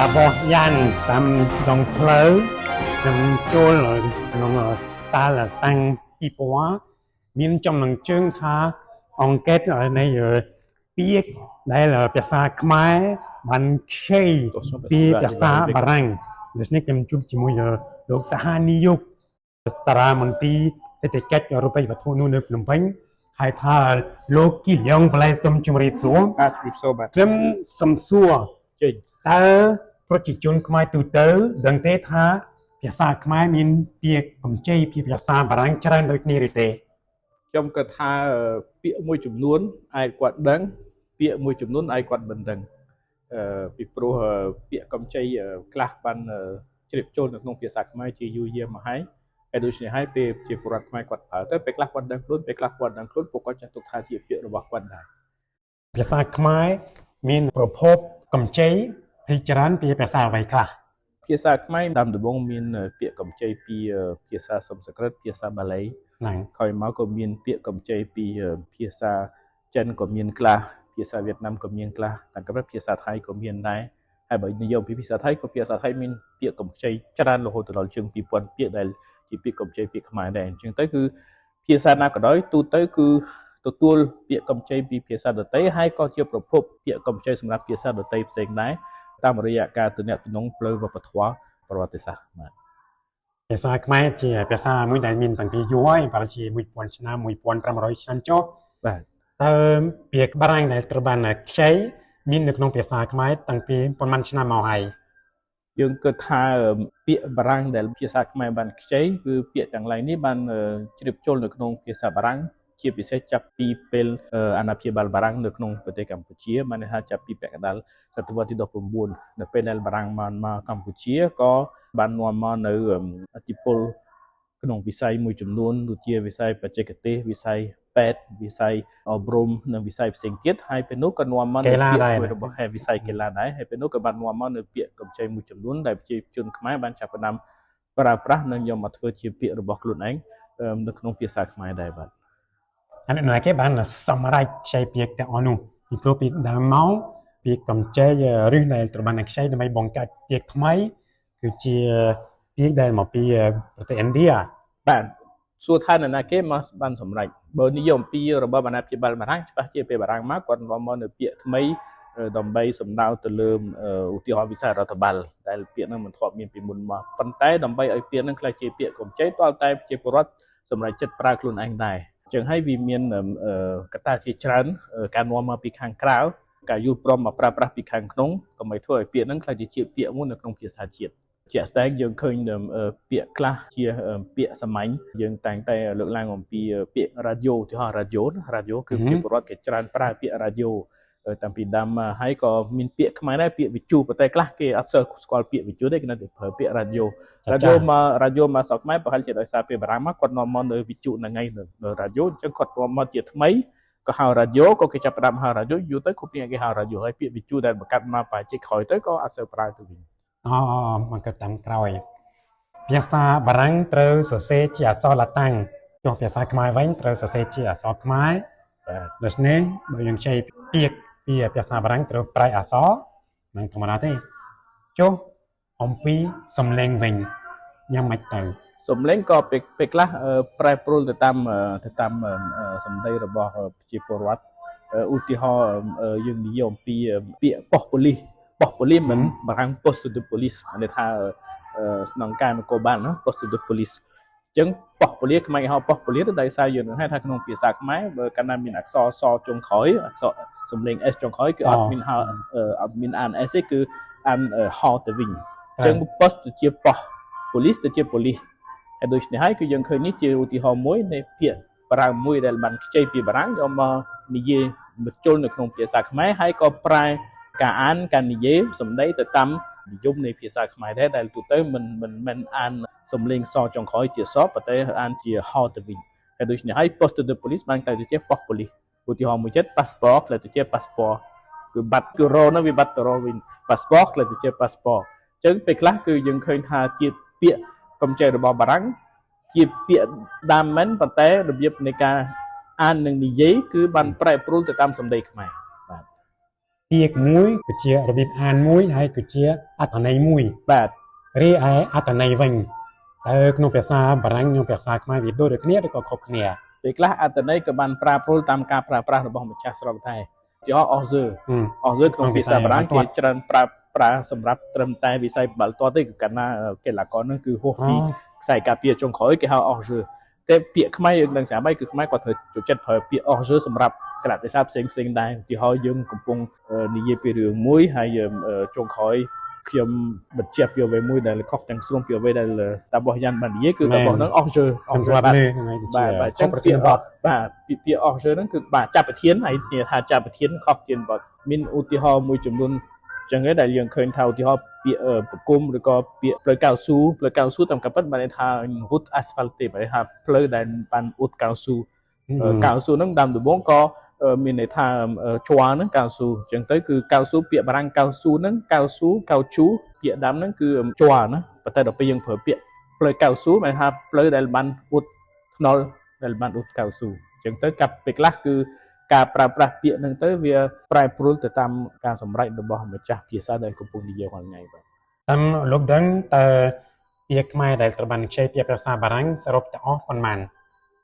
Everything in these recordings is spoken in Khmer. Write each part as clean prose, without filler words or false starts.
របស់យ៉ាងតាមដងផ្លូវនឹងចូលក្នុងសាលតាំងពីពណ៌មានចំណងជើងថាអង្គតនៃពាក្យដែលភាសាខ្មែរបានខ្ចីពីភាសាបារាំងដូច្នេះខ្ញុំជួបជាមួយលោកសហនាយកសារមន្ទីរសេដ្ឋកិច្ចរូបិយវត្ថុនោះនៅភ្នំពេញហើយថាលោកគីលយ៉ងប្លែសុំជម្រាបសួរខ្ញុំសំសួរចេញតើប្រជាជនខ្មែរទូទៅដឹងទេថាភាសាខ្មែរមានពាក្យកម្ចីពីភាសាបារាំងច្រើនដូចគ្នាឬទេខ្ញុំគិតថាពាក្យមួយចំនួនអាចគាត់ដឹងពាក្យមួយចំនួនអាចគាត់មិនដឹងពីព្រោះពាក្យកម្ចីខ្លះបានជ្រាបចូលនៅក្នុងភាសាខ្មែរជាយូរយារមកហើយដូច្នេះហើយពេលជាពលរដ្ឋខ្មែរគាត់ប្រើទៅពេលខ្លះគាត់ដឹងខ្លួនពេលខ្លះគាត់ដឹងខ្លួនពួកគាត់ចាត់ទុកថាជាពាក្យរបស់គាត់ដែរភាសាខ្មែរមានប្រភពកម្ចីភាគច្រើនពីភាសាអ្វីខ្លះភាសាខ្មែរដើមដំបូងមានពាក្យកម្ចីពីភាសាសំស្ក្រឹតភាសាបាលីហ្នឹងក្រោយមកក៏មានពាក្យកម្ចីពីភាសាចិនក៏មានខ្លះភាសាវៀតណាមក៏មានខ្លះតែក៏ភាសាថៃក៏មានដែរហើយបើនិយាយពីភាសាថៃក៏ភាសាថៃមានពាក្យកម្ចីច្រើនរហូតដល់ជាង2000ពាក្យដែលជាពាក្យកម្ចីពាក្យខ្មែរដែរអញ្ចឹងទៅគឺភាសាណាក៏ដោយទូទៅគឺទទួលពាក្យកម្ចីពីភាសាដទៃហើយក៏ជាប្រភពពាក្យកម្ចីសម្រាប់ភាសាដទៃផ្សេងដែរតាមរយៈការទំនាក់ទំនងផ្លូវវប្បធម៌ប្រវត្តិសាស្ត្របាទភាសាខ្មែរជាភាសាមួយដែលមានតាំងពីយូរហើយប្រហែលជា1000ឆ្នាំ1500ឆ្នាំចុះបាទតើពាក្យបារាំងដែលត្រូវបានខ្ចីមាននៅក្នុងភាសាខ្មែរតាំងពីប៉ុន្មានឆ្នាំមកហើយយើងគិតថាពាក្យបារាំងដែលភាសាខ្មែរបានខ្ចីគឺពាក្យទាំងឡាយនេះបានជ្រាបចូលនៅក្នុងភាសាបារាំងជាពិសេសចាប់ពីពេលអាណាព្យាបាលបារាំងនៅក្នុងប្រទេសកម្ពុជាបានថាចាប់ពីពាក់កណ្ដាលសតវត្សទី19នៅពេលដែលបារាំងបានមកកម្ពុជាក៏បាននាំមកនៅឥទ្ធិពលក្នុងវិស័យមួយចំនួនដូចជាវិស័យបច្ចេកទេសវិស័យពេទ្យវិស័យអប់រំនិងវិស័យផ្សេងទៀតហើយពេលនោះក៏នាំមកនៅពាក្យរបស់វិស័យកីឡាដែរហើយពេលនោះក៏បាននាំមកនៅពាក្យកម្ចីមួយចំនួនដែលប្រជាជនខ្មែរបានចាប់ផ្ដើមប្រើប្រាស់និងយកមកធ្វើជាពាក្យរបស់ខ្លួនឯងនៅក្នុងភាសាខ្មែរដែរបាទហើយអ្នកគេបានសម្រេចខ្ចីពាក្យទាំងអស់នោះពីព្រោះពីដើមមកពាក្យកម្ចីឬដែលត្រូវបានខ្ចីដើម្បីបង្កើតពាក្យថ្មីគឺជាពាក្យដែលមកពីប្រទេសឥណ្ឌាបាទសួរថានរណាគេមកបានសម្រេចបើនិយាយអំពីរបបអាណាព្យាបាលបារាំងច្បាស់ជាពេលបារាំងមកគាត់នាំមកនៅពាក្យថ្មីដើម្បីសំដៅទៅលើឧទាហរណ៍វិស័យរដ្ឋបាលដែលពាក្យហ្នឹងមិនធ្លាប់មានពីមុនមកប៉ុន្តែដើម្បីឲ្យពាក្យហ្នឹងក្លាយជាពាក្យកម្ចីតើតែជាពលរដ្ឋសម្រេចចិត្តប្រើខ្លួនឯងដែរអញ្ចឹងហើយវាមានកត្តាជាច្រើនការនាំមកពីខាងក្រៅការយល់ព្រមមកប្រើប្រាស់ពីខាងក្នុងដើម្បីធ្វើឲ្យពាក្យហ្នឹងក្លាយជាពាក្យមួយនៅក្នុងភាសាជាតិជាក់ស្ដែងយើងឃើញពាក្យខ្លះជាពាក្យសាមញ្ញយើងតែងតែលើកឡើងអំពីពាក្យរ៉ាឌីយ៉ូឧទាហរណ៍រ៉ាឌីយ៉ូគឺជាពលរដ្ឋគេច្រើនប្រើពាក្យរ៉ាឌីយ៉ូតាំងពីដើមមកហើយក៏មានពាក្យខ្មែរដែរពាក្យវិទ្យុប៉ុន្តែខ្លះគេអត់សូវស្គាល់ពាក្យវិទ្យុទេគេនៅតែប្រើពាក្យរ៉ាឌីយ៉ូមកស្រុកខ្មែរប្រហែលជាដោយសារពេលបារាំងមកគាត់នាំមកនៅវិទ្យុហ្នឹងឯងនៅរ៉ាឌីយ៉ូអញ្ចឹងគាត់នាំមកជាថ្មីក៏ហៅរ៉ាឌីយ៉ូក៏គេចាប់ផ្ដើមហៅរ៉ាឌីយ៉ូយូរទៅគ្រប់គ្នាគេហៅរ៉ាឌីយ៉ូហើយពាក្យវិទ្យុដែលបង្កើតមកប្រហែលជាក្រោយទៅក៏អត់សូវប្រើទៅវិញมันก็តាមក្រោយភាសាបារាំងត្រូវសរសេរជាអក្សរឡាតាំងចុះភាសាខ្មែរវិញត្រូវសរសេរជាអក្សរខ្មែរដូច្នេះបើយើងចែកពាក្យពីភាសាបារាំងត្រូវប្រែអក្សរមិនធម្មតាទេចុះអំពីសំឡេងវិញយ៉ាងម៉េចទៅសំឡេងក៏ពេលខ្លះប្រែប្រួលទៅតាមសម្ដីរបស់ប្រជាពលរដ្ឋឧទាហរណ៍យើងនិយាយអំពីពាក្យប៉ុស្តិ៍ប៉ូលីសមិនបារាំង poste de police មានថាស្នងការនគរបាលណា poste de police អញ្ចឹងប៉ុស្តិ៍ប៉ូលីសខ្មែរហៅប៉ុស្តិ៍ប៉ូលីសដោយសារយើងនឹងហៅថាក្នុងភាសាខ្មែរបើកាលណាមានអក្សរសចុងក្រោយអក្សរសំឡេង s ចុងក្រោយគឺអត់មានអាន s ទេគឺអានហទៅវិញអញ្ចឹង poste ទៅជាប៉ុស្តិ៍ police ទៅជាប៉ូលីសហើយដូច្នេះហើយគឺយើងឃើញនេះជាឧទាហរណ៍មួយនៃពាក្យបារាំងមួយដែលបានខ្ចីពីបារាំងយកមកនិយាយបញ្ចូលនៅក្នុងភាសាខ្មែរហើយក៏ប្រែការអានការនិយាយសម្ដីទៅតាមនិយមនៃភាសាខ្មែរដែរដែលទូទៅមិនអានសំឡេងសចុងក្រោយជាសប៉ុន្តែអានជាហទៅវិញហើយដូច្នេះហើយ poste de police បានក្លាយទៅជាប៉ុស្តិ៍ប៉ូលីសឧទាហរណ៍មួយទៀត passport ក្លាយទៅជា passport គឺបាត់គឺរនៅវាបាត់ទៅរវិញ passport ក្លាយទៅជា passport អញ្ចឹងពេលខ្លះគឺយើងឃើញថាជាពាក្យកម្ចីរបស់បារាំងជាពាក្យដើមមិនប៉ុន្តែរបៀបនៃការអាននិងនិយាយគឺបានប្រែប្រួលទៅតាមសម្ដីខ្មែរបាទ ពាក្យមួយគឺជារបៀបអានមួយហើយគឺជាអត្ថន័យមួយ បាទ រីឯអត្ថន័យវិញតើក្នុងភាសាបារាំងនិងភាសាខ្មែរវាដូចគ្នាឬក៏ខុសគ្នា ពេលខ្លះអត្ថន័យក៏បានប្រែប្រួលតាមការប្រើប្រាស់របស់ម្ចាស់ស្រុកដែរជាអស់យើអស់យើក្នុងភាសាបារាំងគេច្រើនប្រើសម្រាប់ត្រឹមតែវិស័យបាល់ទាត់ទេគឺកាលណាកីឡាករនឹងគឺហួសពីខ្សែការពារចុងក្រោយគេហៅអស់យើតែពាក្យខ្មែរយើងដឹងស្រាប់ហើយគឺខ្មែរគាត់ត្រូវចូលចិត្តប្រើពាក្យអស់យើសម្រាប់កលៈទេសៈផ្សេងដែរឧទាហរណ៍យើងកំពុងនិយាយពីរឿងមួយហើយចុងក្រោយខ្ញុំបញ្ជាក់ពីអ្វីមួយដែលខុសទាំងស្រុងពីអ្វីដែលតាបោះយ៉ាងបាននិយាយគឺតាបោះនឹងអស់យើអស់យើបាទចឹងពាក្យបាទពាក្យអស់យើហ្នឹងគឺបាទចាប់ប្រធានហើយនិយាយថាចាប់ប្រធានខុសជាងបាត់មានឧទាហរណ៍មួយចំនួនចឹងឯងដែលយើងឃើញថាឧទាហរណ៍ពាក្យប្រគំឬក៏ពាក្យផ្លូវកៅស៊ូតាមកាពិតបានន័យថា route asphalte បានន័យថាផ្លូវដែលបានអ៊ុតកៅស៊ូហ្នឹងដើមដំបូងក៏មានន័យថាជ័រហ្នឹងកៅស៊ូអញ្ចឹងទៅគឺកៅស៊ូពាក្យបារាំងកៅស៊ូហ្នឹងកៅស៊ូកៅជូពាក្យដើមហ្នឹងគឺជ័រណាប៉ុន្តែដល់ពេលយើងប្រើពាក្យផ្លូវកៅស៊ូបានថាផ្លូវដែលបានអ៊ុតថ្នល់ដែលបានអ៊ុតកៅស៊ូអញ្ចឹងទៅកាប់ពេលខ្លះគឺការប្រើប្រាស់ពាក្យហ្នឹងទៅវាប្រែប្រួលទៅតាមការសម្រេចរបស់ម្ចាស់ភាសាដែលកំពុងនិយាយរាល់ថ្ងៃបាទតាមលោកដឹងតើពាក្យខ្មែរដែលត្រូវបានខ្ចីពីភាសាបារាំងសរុបទាំងអស់ប៉ុន្មាន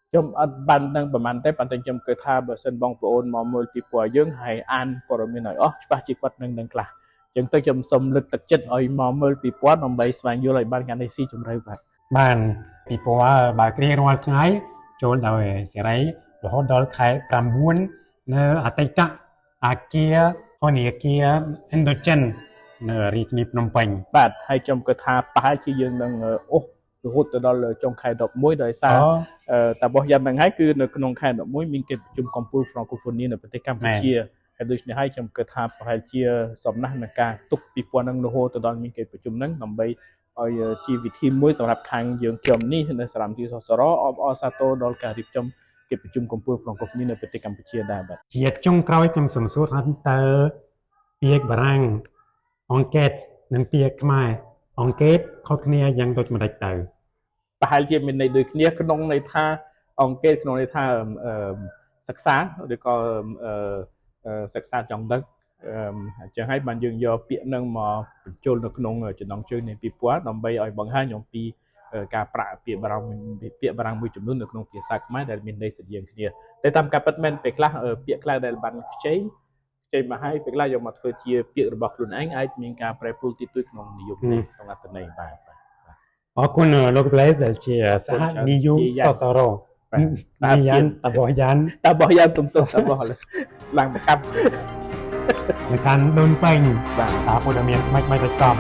ខ្ញុំអត់បានដឹងប្រហែលទេប៉ុន្តែខ្ញុំគិតថាបើសិនបងប្អូនមកមើលពីព្រោះយើងហើយអានព័ត៌មានឲ្យអស់ច្បាស់ជាគាត់នឹងខ្លះអញ្ចឹងទៅខ្ញុំសូមលើកទឹកចិត្តឲ្យមកមើលពីព្រោះដើម្បីស្វែងយល់ឲ្យបានកាន់តែស៊ីជម្រៅបាទបានពីព្រោះបើគ្រារាល់ថ្ងៃចូលដោយសេរីរហូតដល់ខែ9នៅអតីតអាគារធនាគារ Indogen នៅរាជធានីភ្នំពេញបាទហើយខ្ញុំគិតថាប្រហែលជាយើងនឹងអូសរហូតទៅដល់ចុងខែ11ដោយសារតាបោះយ៉ាងហ្នឹងហើយគឺនៅក្នុងខែ11មានកិច្ចប្រជុំកំពូល Francophonie នៅប្រទេសកម្ពុជាហើយដូច្នេះហើយខ្ញុំគិតថាប្រហែលជាសំណះនឹងការទុកពីព្រោះនឹងរហូតទៅដល់មានកិច្ចប្រជុំហ្នឹងដើម្បីឲ្យជាវិធីមួយសម្រាប់ខាងយើងខ្ញុំនេះនៅសារមន្ទីរសសរអបអរសាទរដល់ការរៀបចំកិច្ចប្រជុំកំពូល Francophonie នៅប្រទេសកម្ពុជាដែរបាទជាចុងក្រោយខ្ញុំសូមសួរថាតើពាក្យបារាំងអង្កេតនិងពាក្យខ្មែរអង្កេតខុសគ្នាយ៉ាងដូចម្តេចទៅប្រហែលជាមានន័យដូចគ្នាក្នុងន័យថាអង្កេតក្នុងន័យថាសិក្សាឬក៏សិក្សាចង់ដឹងអញ្ចឹងហើយបានយើងយកពាក្យនឹងមកបញ្ចូលនៅក្នុងចំណងជើងនៃពីព្រោះដើម្បីឲ្យបង្ហាញអំពីការប្រាក់ពាក្យបារាំងមួយចំនួននៅក្នុងភាសាខ្មែរដែលមានន័យស្រដៀងគ្នាតែតាមការពិតមែនពេលខ្លះពាក្យខ្លះដែលបានខ្ចីមកឲ្យពេលខ្លះយកមកធ្វើជាពាក្យរបស់ខ្លួនឯងអាចមានការប្រែប្រួលទីទួយក្នុងនិយមន័យក្នុងអត្ថន័យបាទអរគុណលោក Blaise ដែលជាសហនិយោសសរតាបោះយ៉ាងសំទោសតាបោះឡើងមកកាប់នៅកាន់ដូនពេញបាទសារព័ត៌មានថ្មីៗប្រចាំ